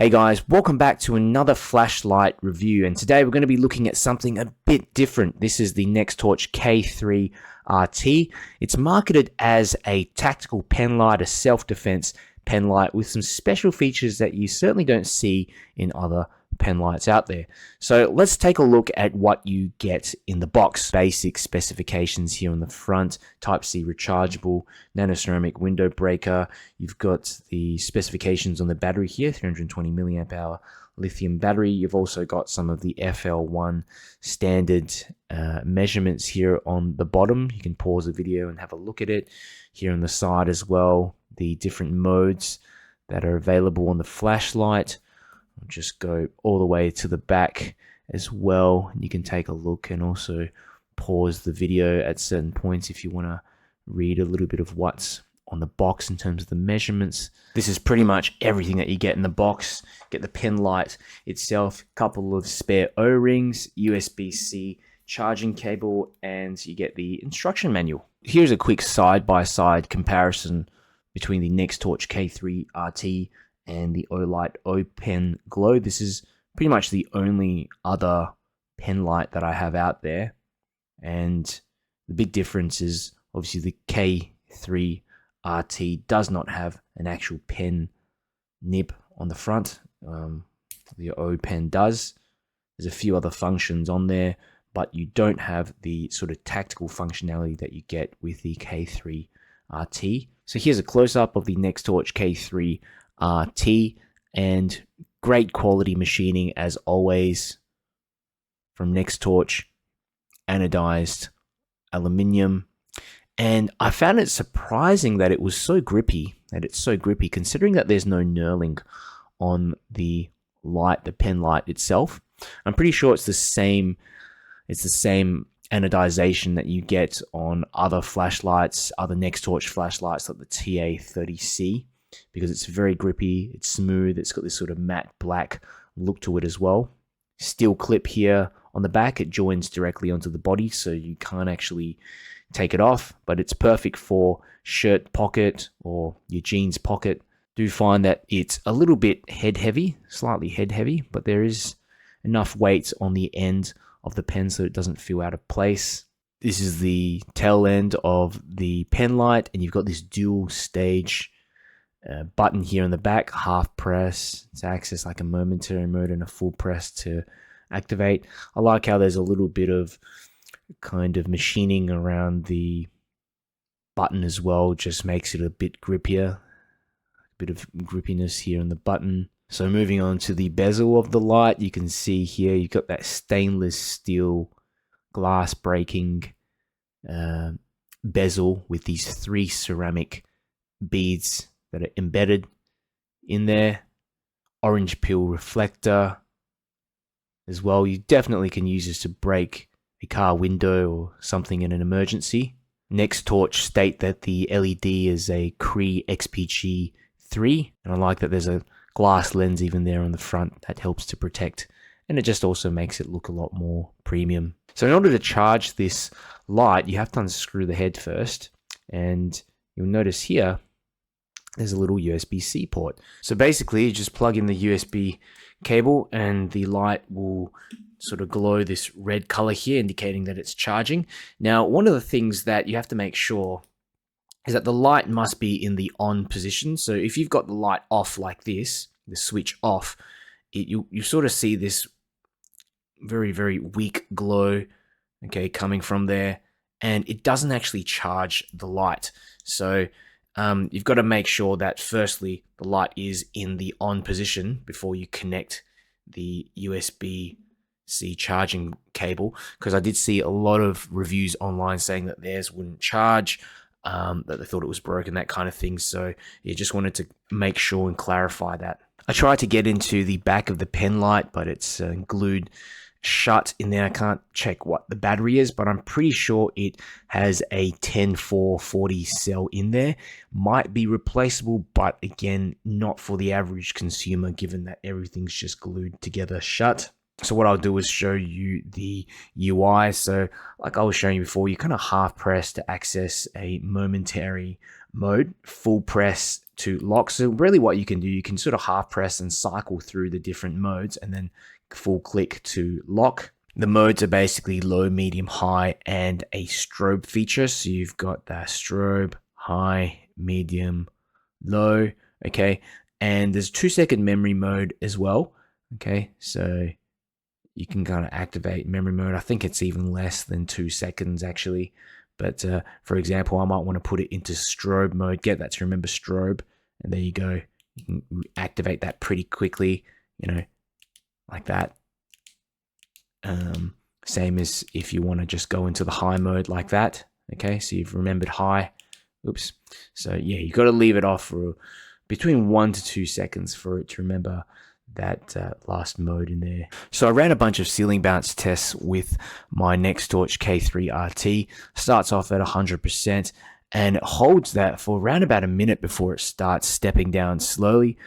Hey guys, welcome back to another flashlight review, and today we're going to be looking at something a bit different. This is the Nextorch K3RT. It's marketed as a tactical penlight, a self-defense penlight with some special features that you certainly don't see in other penlights out there. So let's take a look at what you get in the box. Basic specifications here on the front: Type-C rechargeable, nanoceramic window breaker. You've got the specifications on the battery here, 320 milliamp hour lithium battery. You've also got some of the FL1 standard measurements here on the bottom. You can pause the video and have a look at it. Here on the side as well, the different modes that are available on the flashlight. I'll just go all the way to the back as well. You can take a look and also pause the video at certain points if you want to read a little bit of what's on the box in terms of the measurements. This is pretty much everything that you get in the box. Get the penlight itself, couple of spare O-rings, USB-C charging cable, and you get the instruction manual. Here's a quick side-by-side comparison between the Nextorch K3RT and the Olight O'Pen Glow. This is pretty much the only other penlight that I have out there, and the big difference is obviously the K3RT does not have an actual pen nib on the front. The O'Pen does. There's a few other functions on there, but you don't have the sort of tactical functionality that you get with the K3RT. So here's a close-up of the Nextorch K3RT, and great quality machining as always from Nextorch, anodized aluminium. And I found it surprising that it's so grippy, considering that there's no knurling on the light, the penlight itself. I'm pretty sure it's the same anodization that you get on other flashlights, other Nextorch flashlights like the TA30C, because it's very grippy, it's smooth, it's got this sort of matte black look to it as well. Steel clip here on the back, it joins directly onto the body, so you can't actually take it off, but it's perfect for shirt pocket or your jeans pocket. Do find that it's a little bit head heavy, slightly head heavy, but there is enough weight on the end of the pen so it doesn't feel out of place. This is the tail end of the penlight, and you've got this dual stage button here in the back, half press to access like a momentary mode and a full press to activate. I like how there's a little bit of kind of machining around the button as well, just makes it a bit grippier, a bit of grippiness here in the button. So moving on to the bezel of the light, you can see here you've got that stainless steel glass breaking bezel with these 3 ceramic beads that are embedded in there. Orange peel reflector as well. You definitely can use this to break a car window or something in an emergency. Nextorch state that the LED is a Cree XPG3, and I like that there's a glass lens even there on the front that helps to protect, and it just also makes it look a lot more premium. So in order to charge this light, you have to unscrew the head first, and you'll notice here there's a little USB-C port. So basically you just plug in the USB cable and the light will sort of glow this red color here, indicating that it's charging. Now, one of the things that you have to make sure is that the light must be in the on position. So if you've got the light off like this, the switch off, you sort of see this very, very weak glow, okay, coming from there, and it doesn't actually charge the light. So you've got to make sure that firstly the light is in the on position before you connect the USB-C charging cable, because I did see a lot of reviews online saying that theirs wouldn't charge, that they thought it was broken, that kind of thing. So you just wanted to make sure and clarify that. I tried to get into the back of the penlight, but it's glued shut in there. I can't check what the battery is, but I'm pretty sure it has a 10440 cell in there. Might be replaceable, but again, not for the average consumer, given that everything's just glued together shut. So what I'll do is show you the UI. So like I was showing you before, you kind of half press to access a momentary mode, full press to lock. So really what you can do, you can sort of half press and cycle through the different modes and then full click to lock. The modes are basically low, medium, high, and a strobe feature. So you've got the strobe, high, medium, low, okay? And there's 2-second memory mode as well, okay? So you can kind of activate memory mode. I think it's even less than 2 seconds actually. But for example, I might want to put it into strobe mode. Get that to remember strobe. And there you go. You can activate that pretty quickly, you know, like that. Same as if you want to just go into the high mode like that. Okay, so you've remembered high. Oops. So yeah, you got to leave it off for between 1 to 2 seconds for it to remember that last mode in there. So I ran a bunch of ceiling bounce tests with my Nextorch K3RT. Starts off at 100% and it holds that for around about a minute before it starts stepping down slowly.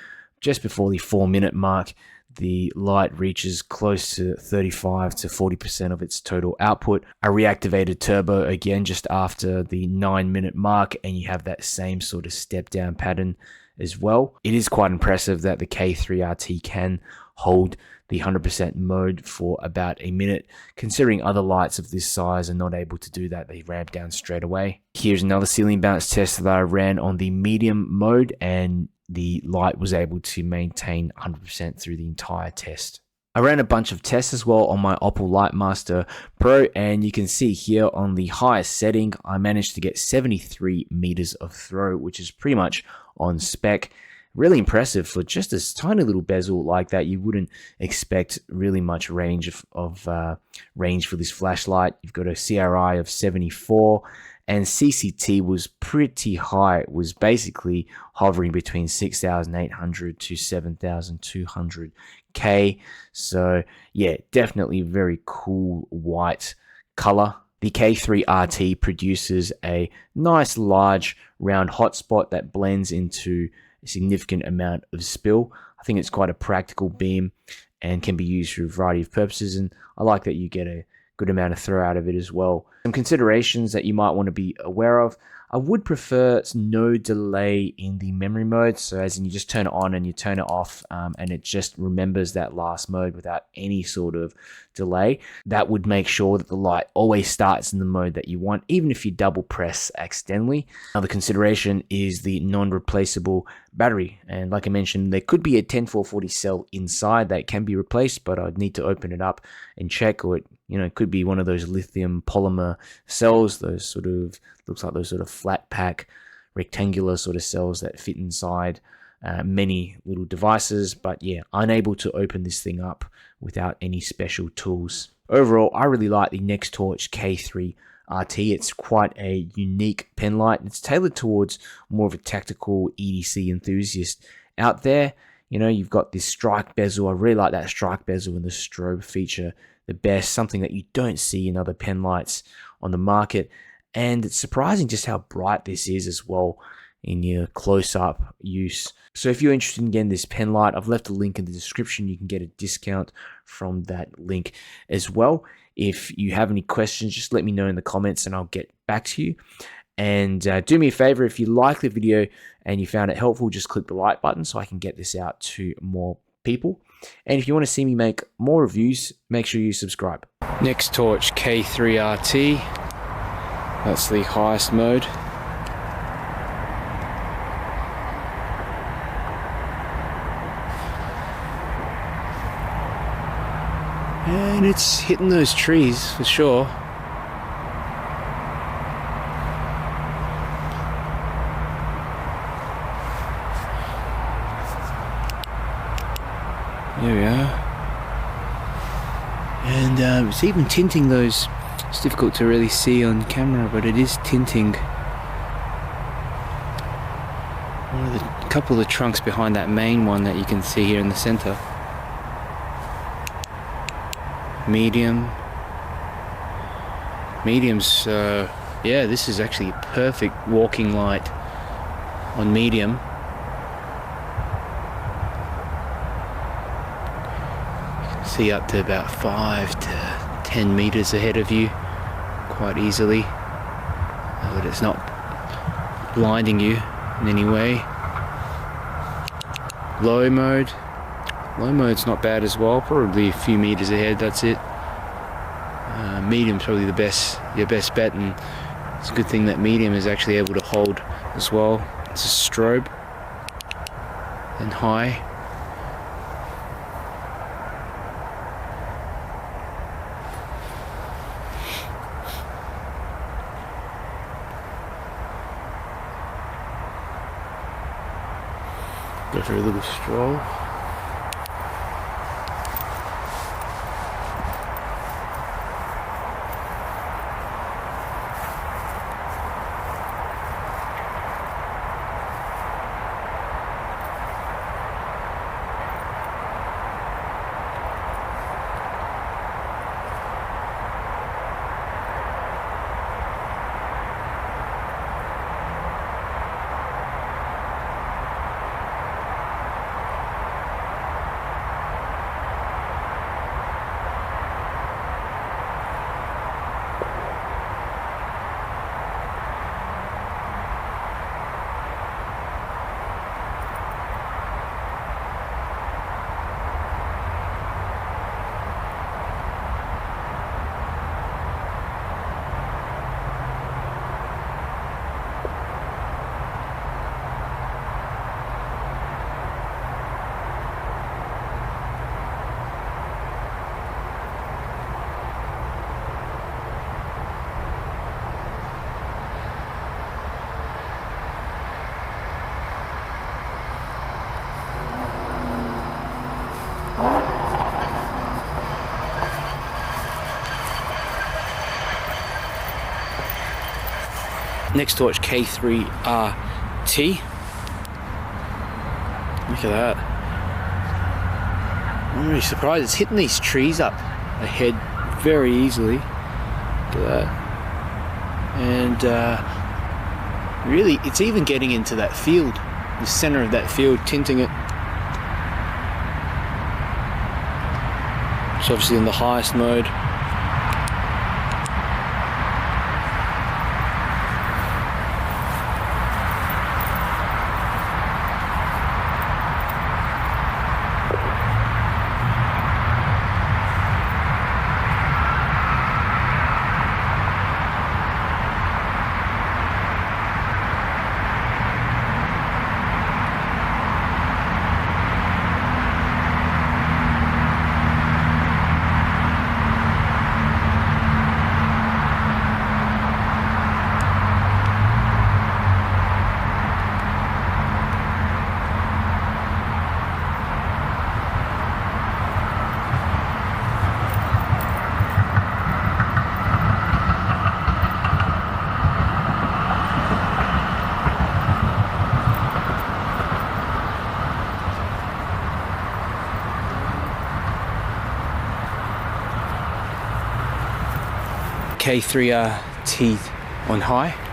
Just before the 4-minute mark, the light reaches close to 35 to 40% of its total output. I reactivated turbo again just after the 9-minute mark, and you have that same sort of step down pattern as well. It is quite impressive that the K3RT can hold the 100% mode for about a minute. Considering other lights of this size are not able to do that, they ramp down straight away. Here's another ceiling bounce test that I ran on the medium mode, and the light was able to maintain 100% through the entire test. I ran a bunch of tests as well on my Opal Lightmaster Pro, and you can see here on the highest setting, I managed to get 73 meters of throw, which is pretty much on spec. Really impressive for just a tiny little bezel like that. You wouldn't expect really much range range for this flashlight. You've got a CRI of 74. And CCT was pretty high. It was basically hovering between 6,800 to 7,200 K. So yeah, definitely very cool white color. The K3RT produces a nice large round hotspot that blends into a significant amount of spill. I think it's quite a practical beam and can be used for a variety of purposes. And I like that you get a good amount of throw out of it as well. Some considerations that you might want to be aware of. I would prefer no delay in the memory mode. So as in you just turn it on and you turn it off and it just remembers that last mode without any sort of delay. That would make sure that the light always starts in the mode that you want, even if you double press accidentally. Another consideration is the non-replaceable battery. And like I mentioned, there could be a 10440 cell inside that can be replaced, but I'd need to open it up and check, or it could be one of those lithium polymer cells, those sort of, looks like those sort of flat pack rectangular sort of cells that fit inside many little devices. But yeah, unable to open this thing up without any special tools. Overall, I really like the Nextorch K3RT. It's quite a unique pen light. It's tailored towards more of a tactical EDC enthusiast out there. You've got this strike bezel. I really like that strike bezel and the strobe feature the best, something that you don't see in other pen lights on the market. And it's surprising just how bright this is as well in your close-up use. So if you're interested in getting this pen light, I've left a link in the description. You can get a discount from that link as well. If you have any questions, just let me know in the comments and I'll get back to you. And do me a favor, if you like the video and you found it helpful, just click the like button so I can get this out to more people. And if you want to see me make more reviews, make sure you subscribe. Nextorch K3RT. That's the highest mode. And it's hitting those trees for sure. There we are. And it's even tinting those. It's difficult to really see on camera, but it is tinting a couple of the trunks behind that main one that you can see here in the center. Medium's yeah, this is actually a perfect walking light on medium. See up to about 5 to 10 meters ahead of you quite easily, but it's not blinding you in any way. Low mode. Low mode's not bad as well, probably a few meters ahead, that's it. Medium's probably your best bet, and it's a good thing that medium is actually able to hold as well. It's a strobe. And high. Go for a little stroll. Nextorch K3RT. Look at that. I'm really surprised it's hitting these trees up ahead very easily. Look at that. And really, it's even getting into that field, the center of that field, tinting it. It's obviously in the highest mode. K3RT on high.